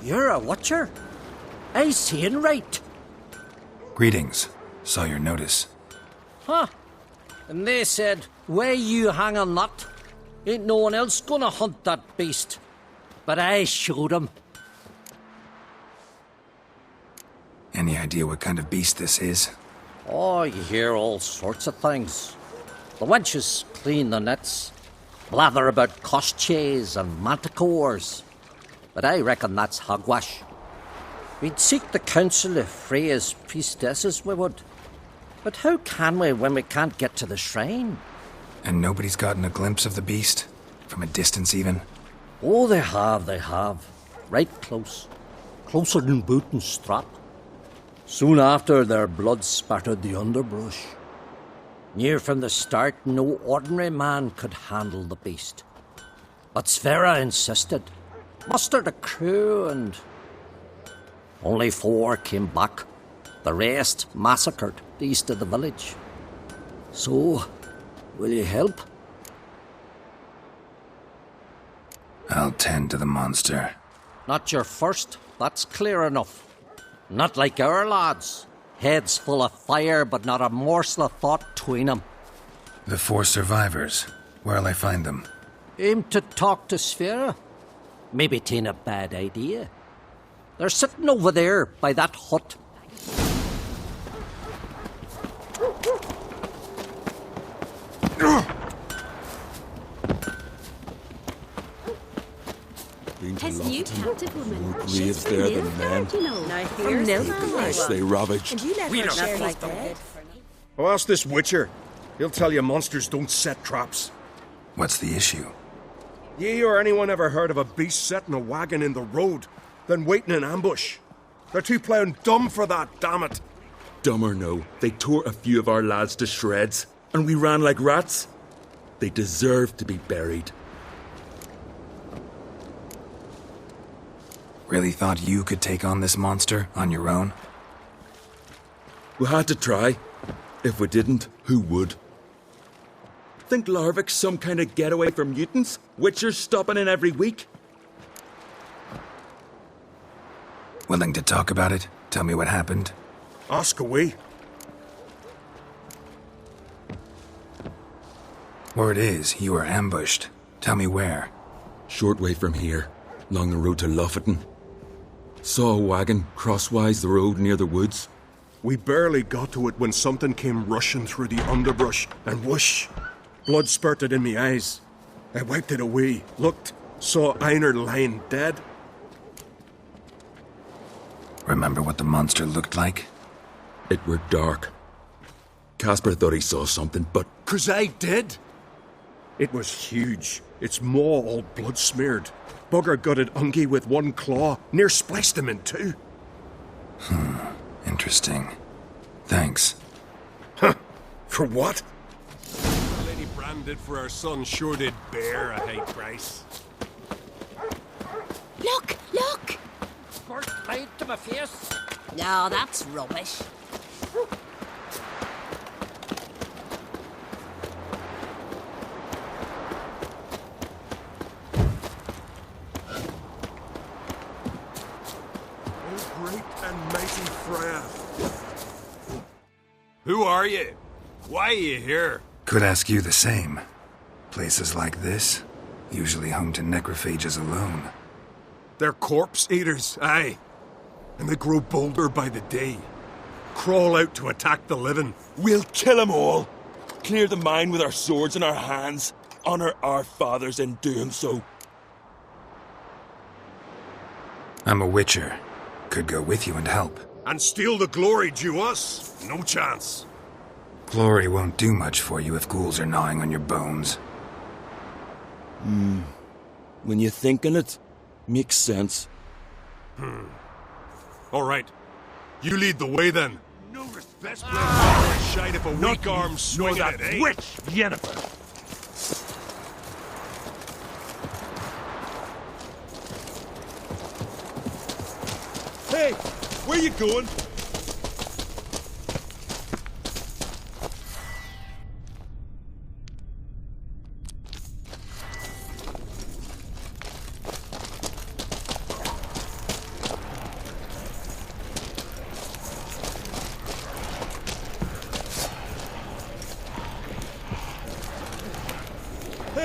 You're a watcher? I seeing right. Greetings. Saw your notice. Huh. And they said, where you hang on that? Ain't no one else gonna hunt that beast. But I showed 'em. Any idea what kind of beast this is? Oh, you hear all sorts of things. The wenches clean the nets, blather about koshchays and manticores. But I reckon that's hogwash. We'd seek the counsel of Freya's priestesses, we would. But how can we when we can't get to the shrine? And nobody's gotten a glimpse of the beast? From a distance, even? Oh, they have. Right close. Closer than boot and strap. Soon after, their blood spattered the underbrush. Near from the start, no ordinary man could handle the beast. But Sverre insisted. Mustered a crew and... Only 4 came back. The rest massacred east of the village. So, will you help? I'll tend to the monster. Not your first, that's clear enough. Not like our lads. Heads full of fire, but not a morsel of thought between 'em. The 4 survivors. Where'll I find them? Aim to talk to Sverre? Maybe 'tain't a bad idea. They're sitting over there by that hut. His new captive woman. More graves there than men. From Yes, they ravaged. Oh, ask this witcher. He'll tell you monsters don't set traps. What's the issue? Ye or anyone ever heard of a beast setting a wagon in the road, then waiting in ambush? They're too plough dumb for that, damn it. Dumb or no, they tore a few of our lads to shreds, and we ran like rats. They deserve to be buried. Really thought you could take on this monster on your own? We had to try. If we didn't, who would? Think Larvik's some kind of getaway for mutants? Witchers stopping in every week? Willing to talk about it? Tell me what happened? Ask away. Word is, you were ambushed. Tell me where. Short way from here, along the road to Lofferton. Saw a wagon crosswise the road near the woods. We barely got to it when something came rushing through the underbrush, and whoosh! Blood spurted in me eyes. I wiped it away, looked, saw Einar lying dead. Remember what the monster looked like? It were dark. Casper thought he saw something, but... 'Cause I did! It was huge. Its maw all blood smeared. Bugger gutted Ungie with one claw, near spliced him in 2. Interesting. Thanks. Huh. For what? What Lady Brand did for our son sure did bear a high price. Look! First blade to my face. No, that's rubbish. Oh, great and mighty Freya. Who are you? Why are you here? Could ask you the same. Places like this, usually home to necrophages alone. They're corpse eaters, aye. And they grow bolder by the day. Crawl out to attack the living. We'll kill 'em all! Clear the mine with our swords in our hands. Honor our fathers in doing so. I'm a witcher. Could go with you and help. And steal the glory due us? No chance. Glory won't do much for you if ghouls are gnawing on your bones. When you think on it, makes sense. All right. You lead the way then. No respect. Shite if a weak arm swinging it, eh? Witch, Yennefer. Hey, where you going?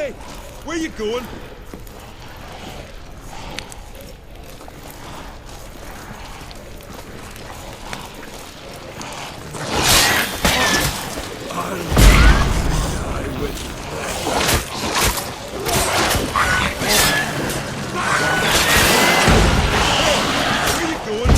Hey, where you going? Where you going?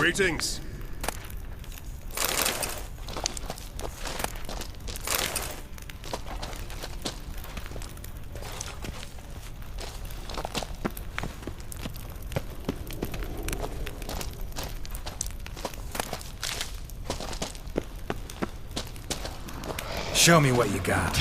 Greetings. Show me what you got.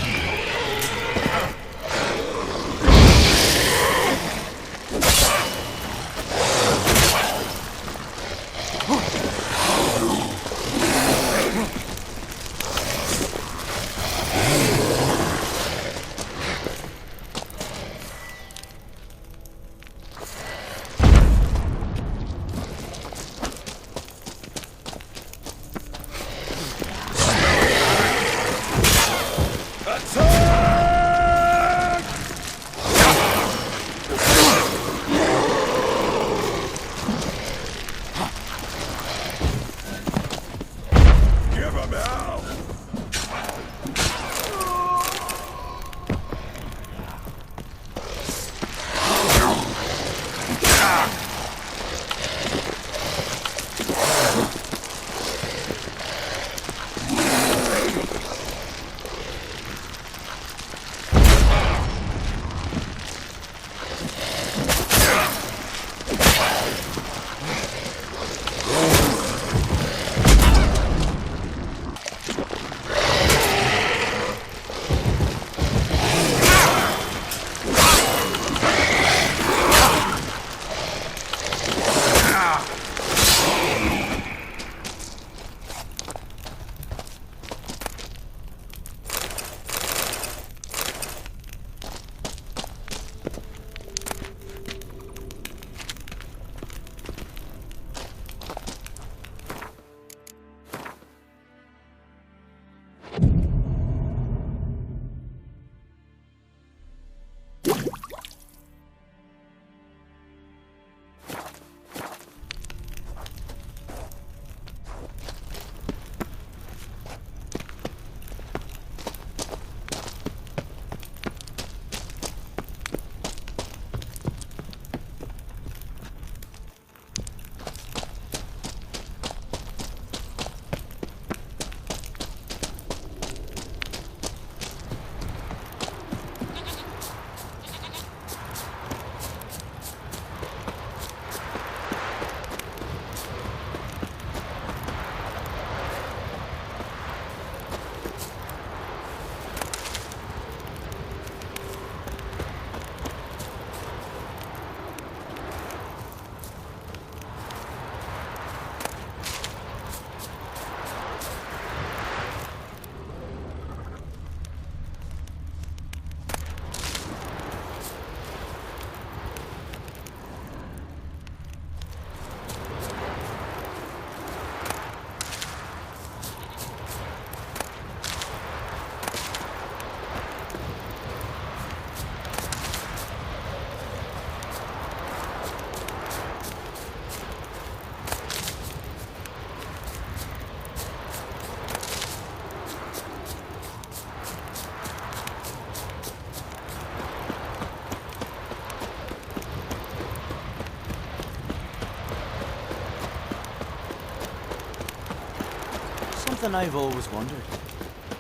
Something I've always wondered.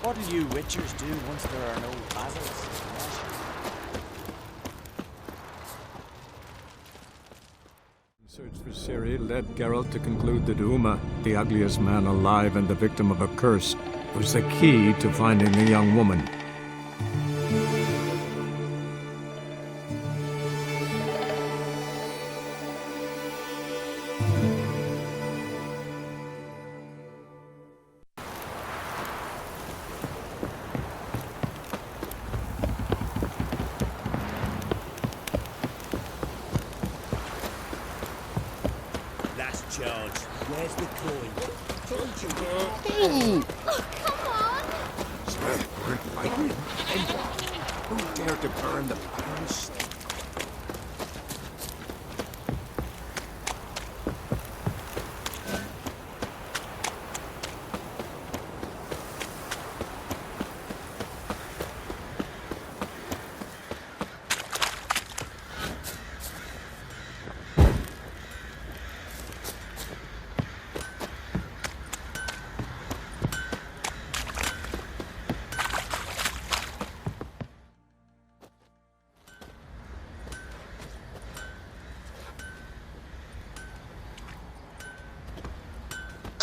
What do you witchers do once there are no basilics? Search for Ciri led Geralt to conclude that Uma, the ugliest man alive and the victim of a curse, was the key to finding the young woman. Charge. Where's the coin? Who dared to burn the Baron's?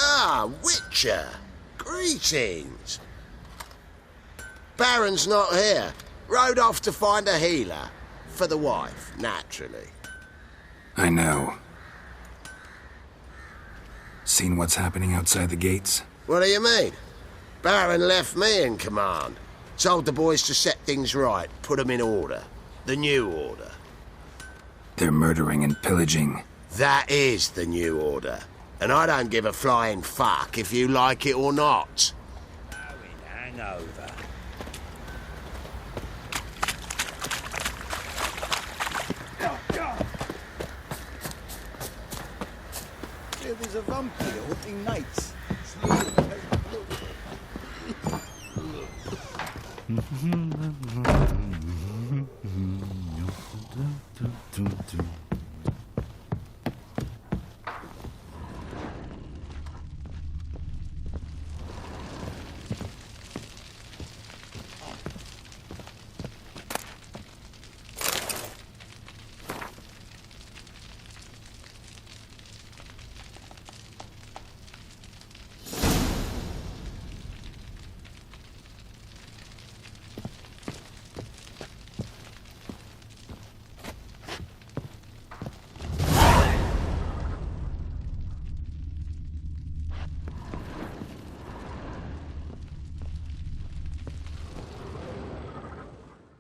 Ah, Witcher! Greetings! Baron's not here. Rode off to find a healer. For the wife, naturally. I know. Seen what's happening outside the gates? What do you mean? Baron left me in command. Told the boys to set things right, put them in order. The new order. They're murdering and pillaging. That is the new order. And I don't give a flying fuck if you like it or not. Hangover. There's a vampire hunting knights.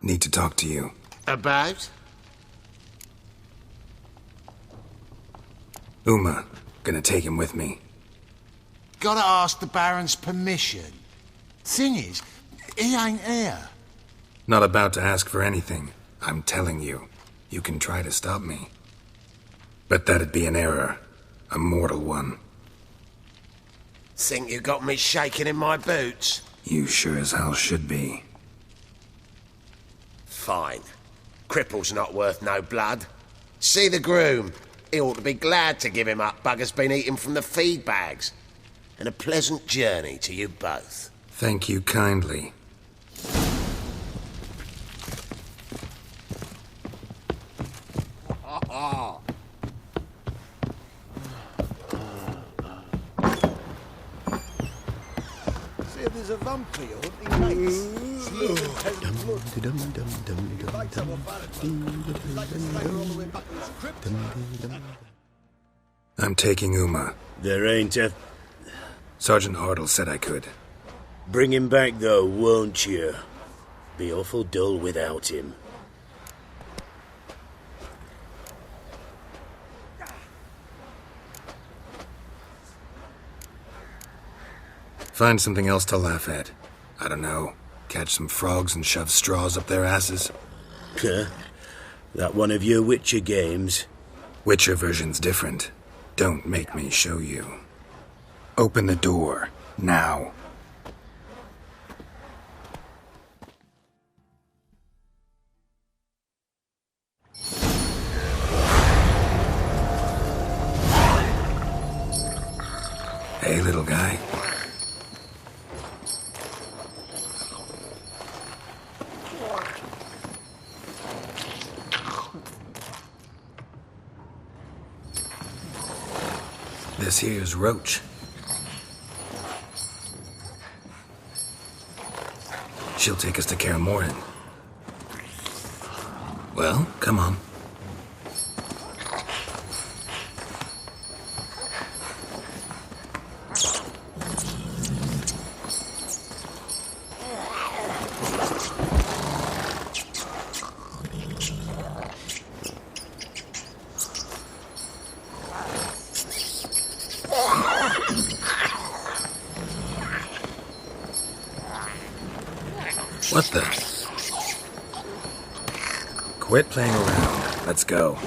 Need to talk to you. About? Uma. Gonna take him with me. Gotta ask the Baron's permission. Thing is, he ain't here. Not about to ask for anything. I'm telling you. You can try to stop me. But that'd be an error. A mortal one. Think you got me shaking in my boots? You sure as hell should be. Fine. Cripple's not worth no blood. See the groom. He ought to be glad to give him up. Bugger's been eating from the feed bags. And a pleasant journey to you both. Thank you kindly. There's a vampire hunting knights. I'm taking Uma. There ain't a... Sergeant Hartle said I could. Bring him back, though, won't you? Be awful dull without him. Find something else to laugh at. I don't know. Catch some frogs and shove straws up their asses. That one of your Witcher games? Witcher version's different. Don't make me show you. Open the door. Now. Hey, little guy. This here's Roach. She'll take us to Kaer Morhen. Well, come on. What the? Quit playing around. Let's go.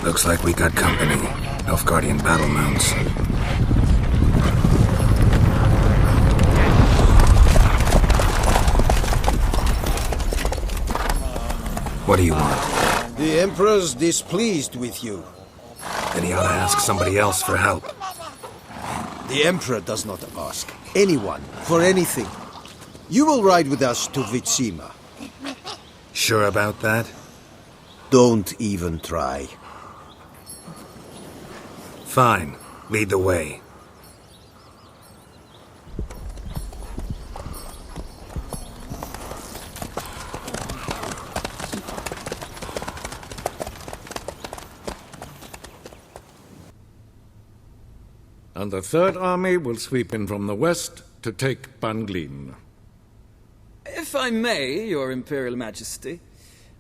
Looks like we got company. Nilfgaardian battle mounts. What do you want? The Emperor's displeased with you. Then he ought to ask somebody else for help. The Emperor does not ask anyone for anything. You will ride with us to Vitsima. Sure about that? Don't even try. Fine. Lead the way. And the Third Army will sweep in from the west to take Banglin. If I may, Your Imperial Majesty,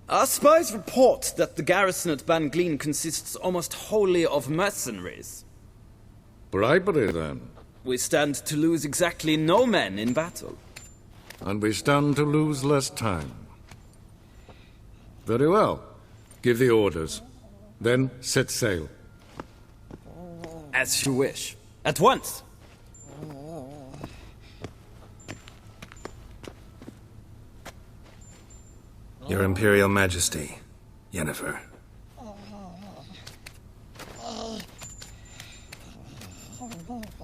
our spies report that the garrison at Banglin consists almost wholly of mercenaries. Bribery, then. We stand to lose exactly no men in battle. And we stand to lose less time. Very well. Give the orders. Then set sail. As you wish. At once! Your Imperial Majesty, Yennefer.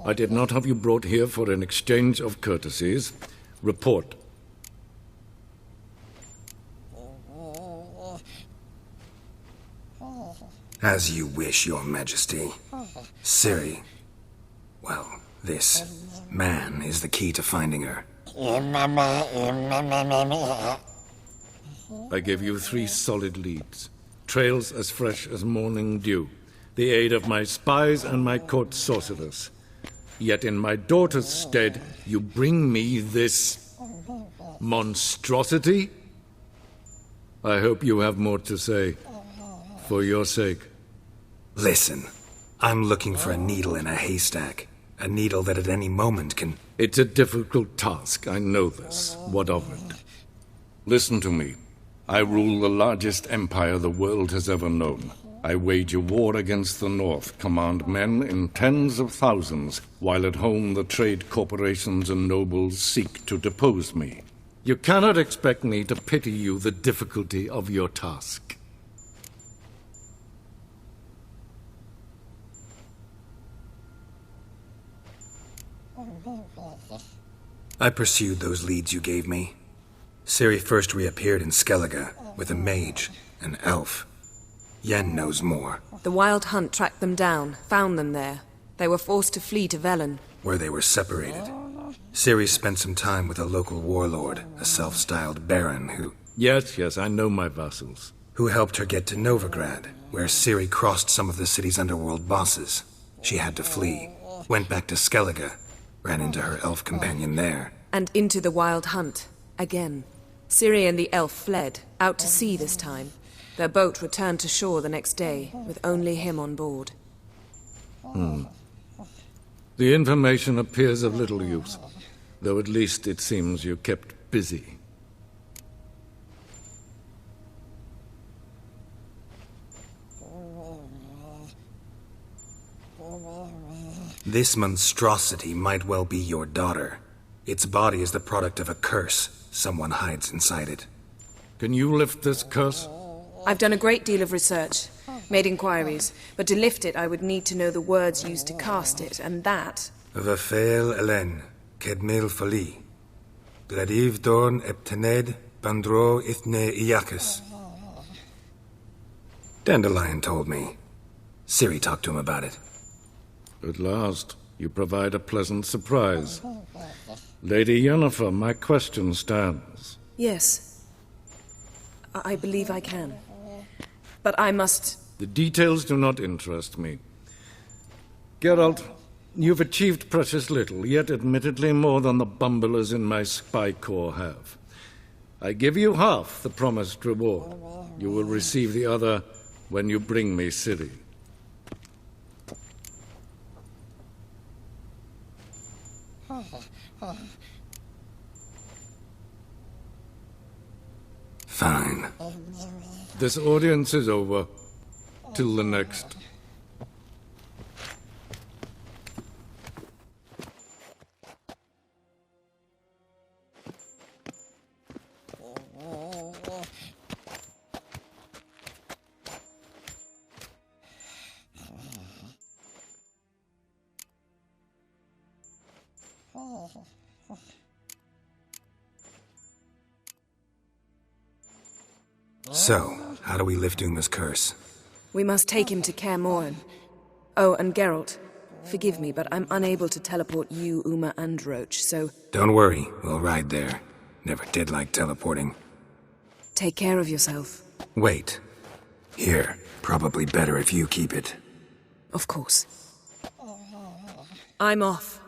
I did not have you brought here for an exchange of courtesies. Report. As you wish, Your Majesty. Ciri. Well, this man is the key to finding her. I give you 3 solid leads. Trails as fresh as morning dew. The aid of my spies and my court sorcerers. Yet in my daughter's stead, you bring me this monstrosity? I hope you have more to say. For your sake. Listen, I'm looking for a needle in a haystack. A needle that at any moment can... It's a difficult task, I know this. What of it? Listen to me. I rule the largest empire the world has ever known. I wage a war against the North, command men in tens of thousands, while at home the trade corporations and nobles seek to depose me. You cannot expect me to pity you the difficulty of your task. I pursued those leads you gave me. Ciri first reappeared in Skellige with a mage, an elf. Yen knows more. The Wild Hunt tracked them down, found them there. They were forced to flee to Velen. Where they were separated. Ciri spent some time with a local warlord, a self-styled baron who... Yes, I know my vassals. Who helped her get to Novigrad, where Ciri crossed some of the city's underworld bosses. She had to flee. Went back to Skellige. Ran into her elf companion there. And into the Wild Hunt. Again. Ciri and the elf fled, out to sea this time. Their boat returned to shore the next day, with only him on board. The information appears of little use, though at least it seems you kept busy. This monstrosity might well be your daughter. Its body is the product of a curse. Someone hides inside it. Can you lift this curse? I've done a great deal of research, made inquiries, but to lift it I would need to know the words used to cast it, and that... Vafel Elen, Kedmil Fali. Gladiv Dorn Eptened, Bandro Ithne Iakis. Dandelion told me. Ciri talked to him about it. At last, you provide a pleasant surprise. Lady Yennefer, my question stands. Yes. I believe I can. But I must... The details do not interest me. Geralt, you've achieved precious little, yet admittedly more than the bumblers in my spy corps have. I give you half the promised reward. You will receive the other when you bring me Ciri. Fine. This audience is over. Till the next. So, how do we lift Uma's curse? We must take him to Kaer Morhen. Oh, and Geralt, forgive me, but I'm unable to teleport you, Uma, and Roach, so... Don't worry, we'll ride there. Never did like teleporting. Take care of yourself. Wait. Here, probably better if you keep it. Of course. I'm off.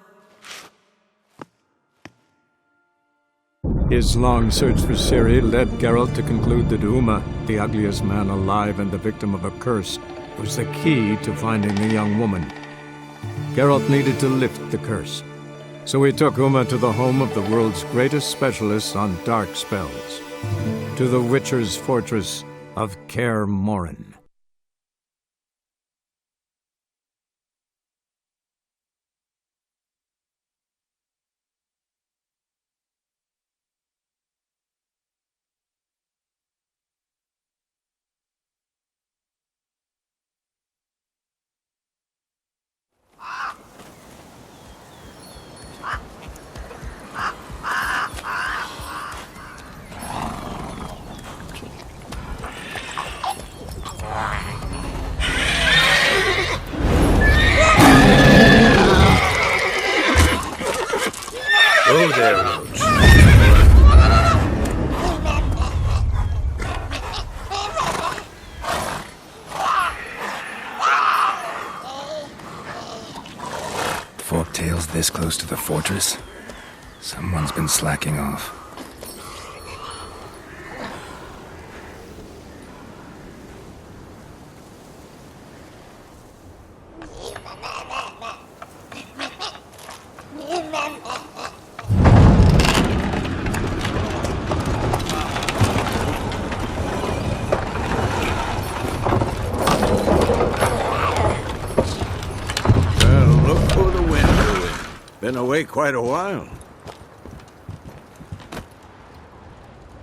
His long search for Ciri led Geralt to conclude that Uma, the ugliest man alive and the victim of a curse, was the key to finding the young woman. Geralt needed to lift the curse, so he took Uma to the home of the world's greatest specialists on dark spells, to the Witcher's fortress of Kaer Morhen. Oh, there, Roach. Forktails this close to the fortress? Someone's been slacking off. Been away quite a while.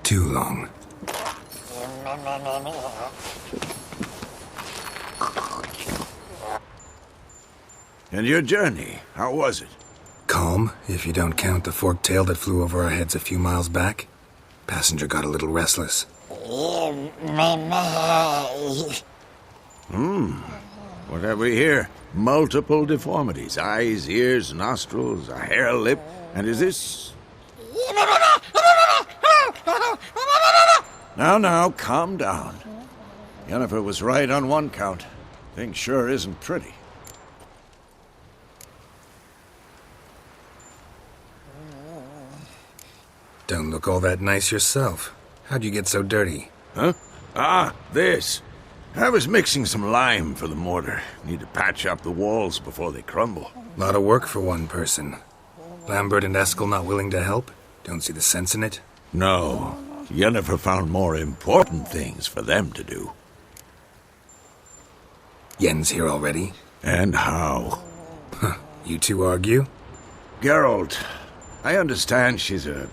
Too long. And your journey, how was it? Calm, if you don't count the forktail that flew over our heads a few miles back. Passenger got a little restless. What have we here? Multiple deformities. Eyes, ears, nostrils, a hair lip. And is this... Now, calm down. Yennefer was right on one count. Thing sure isn't pretty. Don't look all that nice yourself. How'd you get so dirty? Huh? Ah, this. I was mixing some lime for the mortar. Need to patch up the walls before they crumble. Lot of work for one person. Lambert and Eskel not willing to help? Don't see the sense in it? No. Yennefer found more important things for them to do. Yen's here already? And how? You two argue? Geralt, I understand she's a...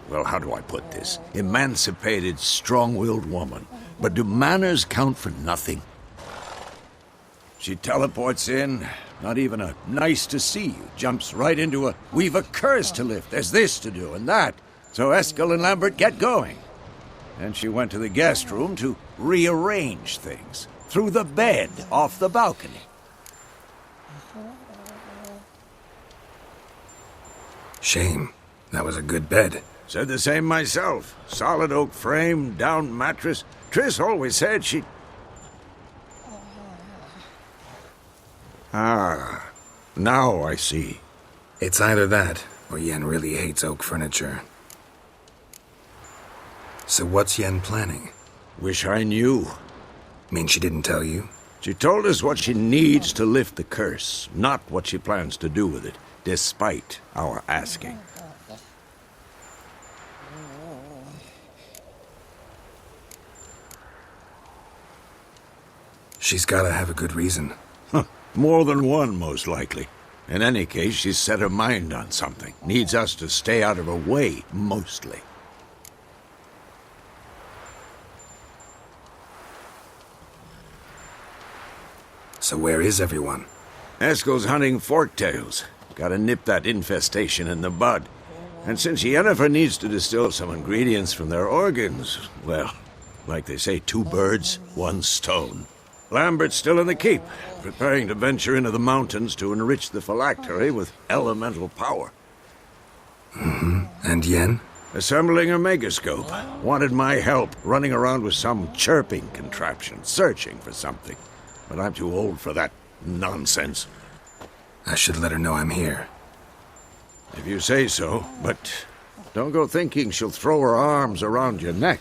well, how do I put this? Emancipated, strong-willed woman. But do manners count for nothing? She teleports in, not even a nice to see you, jumps right into a we've a curse to lift, there's this to do and that. So Eskel and Lambert get going. Then she went to the guest room to rearrange things. Threw the bed off the balcony. Shame. That was a good bed. Said the same myself. Solid oak frame, down mattress. Triss always said she'd... Ah, now I see. It's either that, or Yen really hates oak furniture. So what's Yen planning? Wish I knew. Mean she didn't tell you? She told us what she needs to lift the curse, not what she plans to do with it, despite our asking. She's gotta have a good reason. Huh. More than one, most likely. In any case, she's set her mind on something. Needs us to stay out of her way, mostly. So where is everyone? Eskel's hunting forktails. Gotta nip that infestation in the bud. And since Yennefer needs to distill some ingredients from their organs, well, like they say, 2 birds, 1 stone. Lambert's still in the keep, preparing to venture into the mountains to enrich the phylactery with elemental power. Mm-hmm. And Yen? Assembling a megascope. Wanted my help running around with some chirping contraption, searching for something. But I'm too old for that nonsense. I should let her know I'm here. If you say so, but don't go thinking she'll throw her arms around your neck.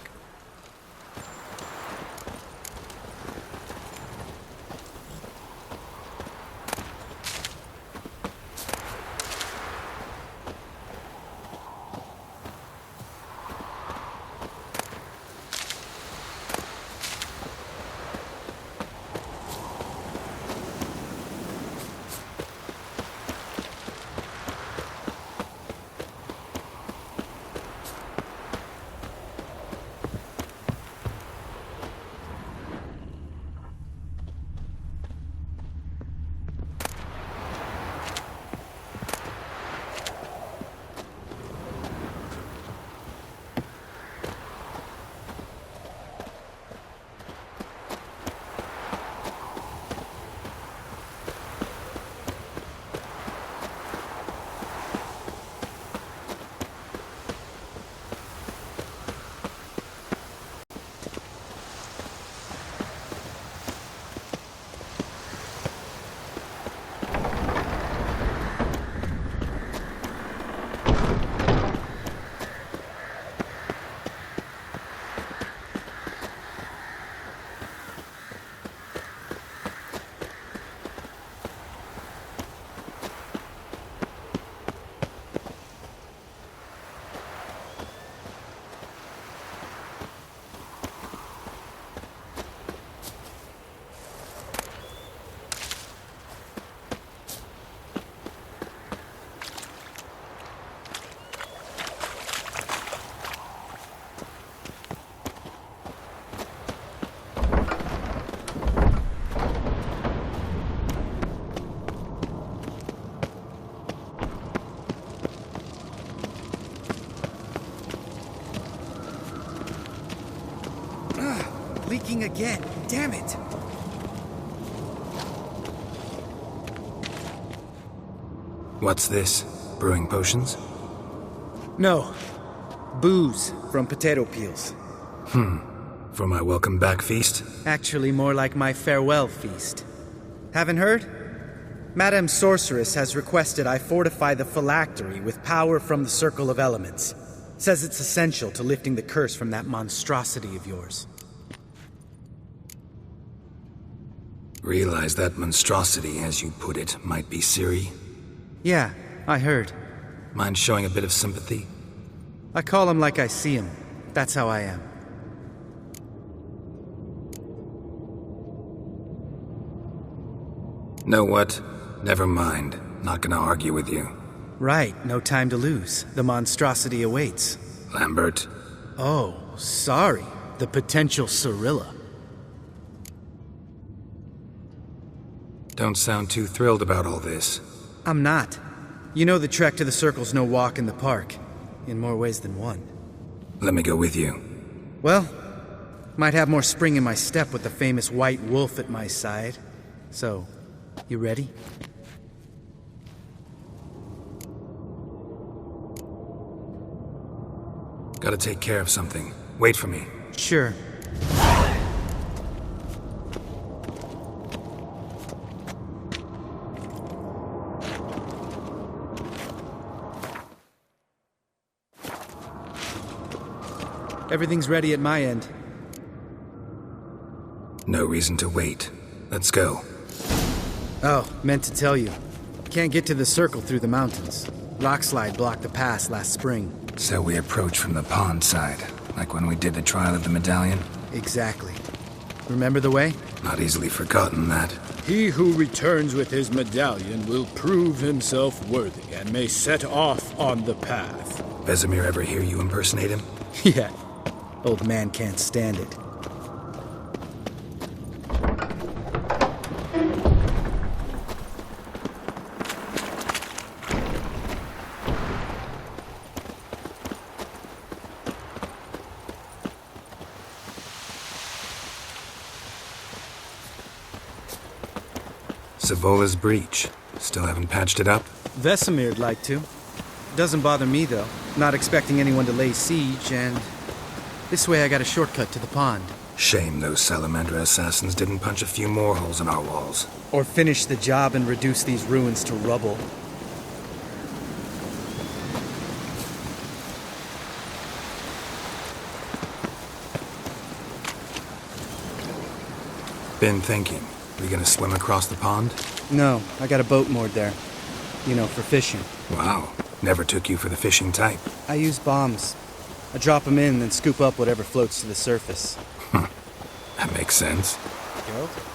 Leaking again. Damn it. What's this? Brewing potions? No. Booze from potato peels. For my welcome back feast? Actually, more like my farewell feast. Haven't heard? Madame Sorceress has requested I fortify the phylactery with power from the Circle of Elements. Says it's essential to lifting the curse from that monstrosity of yours. Realize that monstrosity, as you put it, might be Ciri? Yeah, I heard. Mind showing a bit of sympathy? I call him like I see him. That's how I am. Know what? Never mind. Not gonna argue with you. Right, no time to lose. The monstrosity awaits. Lambert. Oh, sorry. The potential Cirilla. Don't sound too thrilled about all this. I'm not. You know the trek to the Circle's no walk in the park. In more ways than one. Let me go with you. Well, might have more spring in my step with the famous white wolf at my side. So, you ready? Gotta take care of something. Wait for me. Sure. Everything's ready at my end. No reason to wait. Let's go. Oh, meant to tell you. Can't get to the Circle through the mountains. Rockslide blocked the pass last spring. So we approach from the pond side, like when we did the trial of the medallion? Exactly. Remember the way? Not easily forgotten, that. He who returns with his medallion will prove himself worthy and may set off on the path. Vesemir ever hear you impersonate him? Yeah. Old man can't stand it. Savola's breach. Still haven't patched it up? Vesemir'd like to. Doesn't bother me, though. Not expecting anyone to lay siege, and this way I got a shortcut to the pond. Shame those Salamandra assassins didn't punch a few more holes in our walls. Or finish the job and reduce these ruins to rubble. Been thinking. We gonna swim across the pond? No, I got a boat moored there. You know, for fishing. Wow. Never took you for the fishing type. I use bombs. I drop them in, then scoop up whatever floats to the surface. That makes sense. Geralt?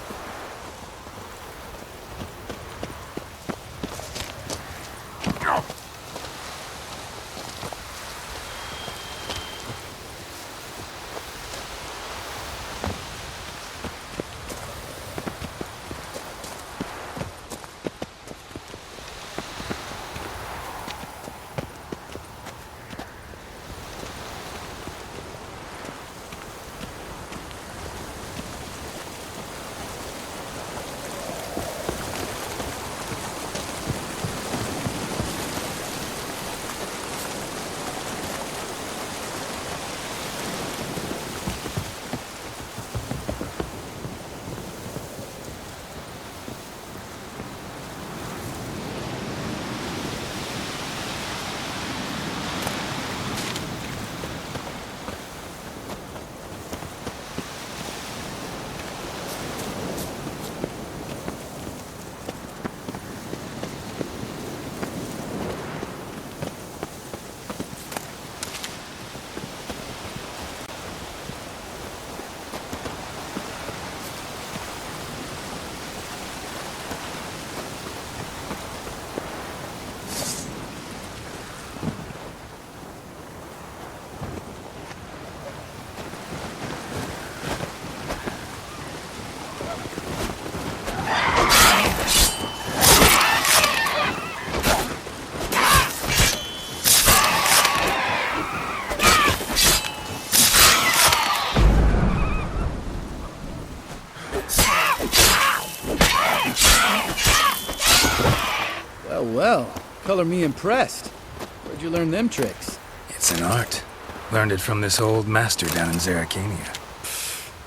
Well, color me impressed. Where'd you learn them tricks? It's an art. Learned it from this old master down in Zerrikania.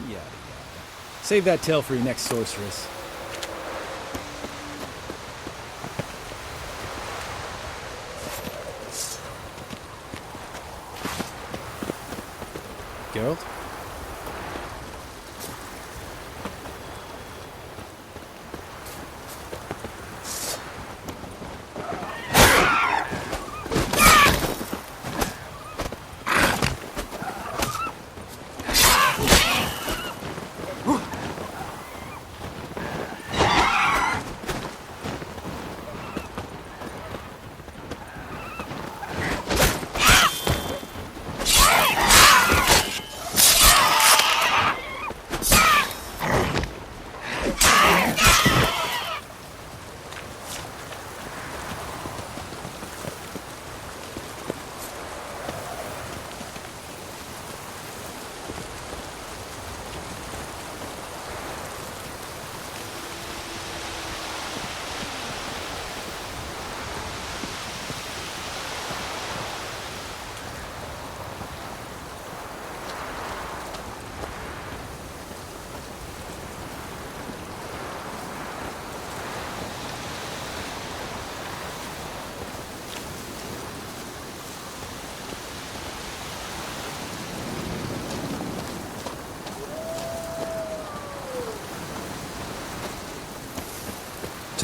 Yada yada. Save that tale for your next sorceress. Geralt?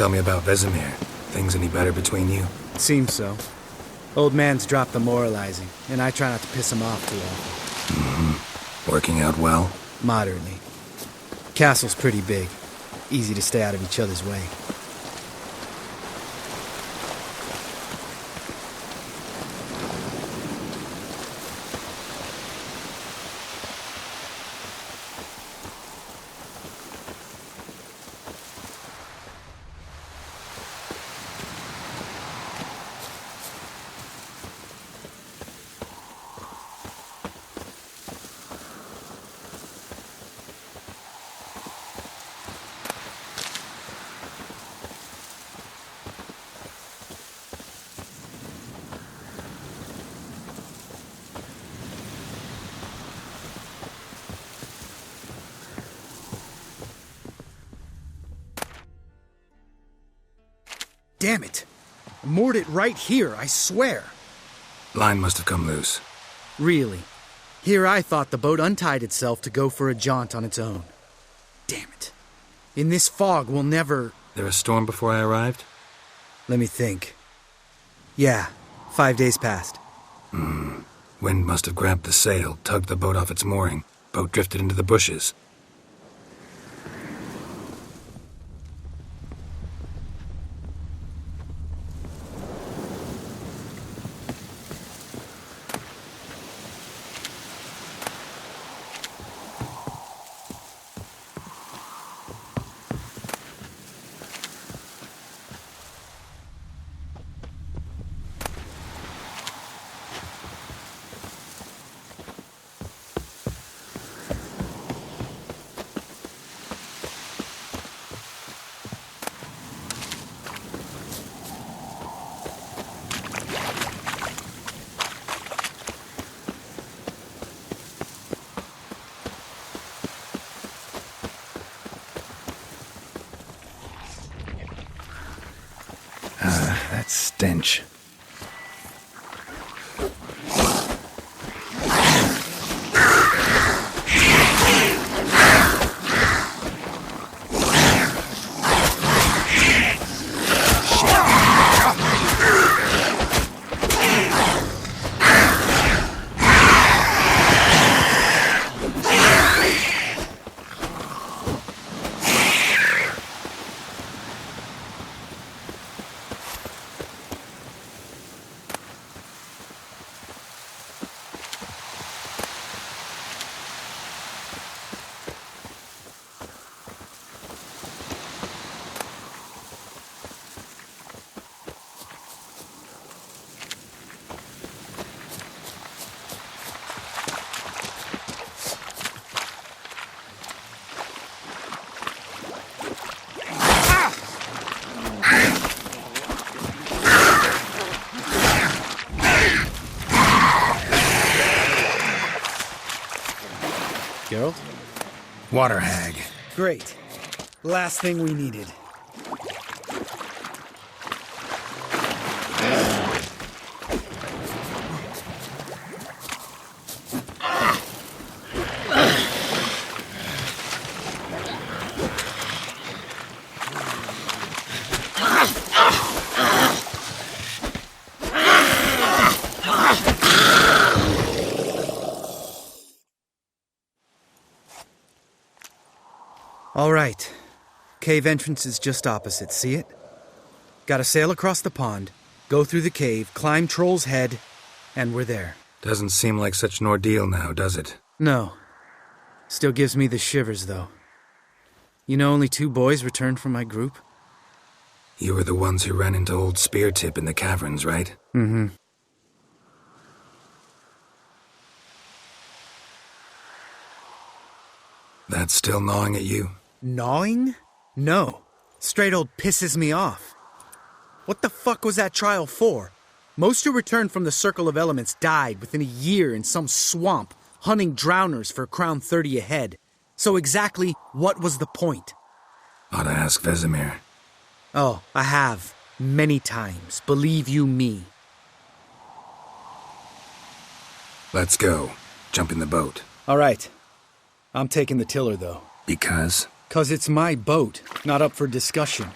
tell me about Vesemir. Things any better between you? Seems so. Old man's dropped the moralizing, and I try not to piss him off too often. Mm-hmm. Working out well? Moderately. Castle's pretty big. Easy to stay out of each other's way. Damn it! I moored it right here, I swear. Line must have come loose. Really? Here I thought the boat untied itself to go for a jaunt on its own. Damn it. In this fog, we'll never... There a storm before I arrived? Let me think. Yeah, 5 days passed. Wind must have grabbed the sail, tugged the boat off its mooring. Boat drifted into the bushes. That stench. Geralt? Water hag. Great. Last thing we needed. All right. Cave entrance is just opposite, see it? Gotta sail across the pond, go through the cave, climb Troll's Head, and we're there. Doesn't seem like such an ordeal now, does it? No. Still gives me the shivers, though. You know only 2 boys returned from my group? You were the ones who ran into old Speartip in the caverns, right? Mm-hmm. That's still gnawing at you? Gnawing? No. Straight old pisses me off. What the fuck was that trial for? Most who returned from the Circle of Elements died within a year in some swamp, hunting drowners for Crown 30 a head. So exactly what was the point? Ought to ask Vesemir. Oh, I have. Many times. Believe you me. Let's go. Jump in the boat. All right. I'm taking the tiller, though. Because? 'Cause it's my boat, not up for discussion.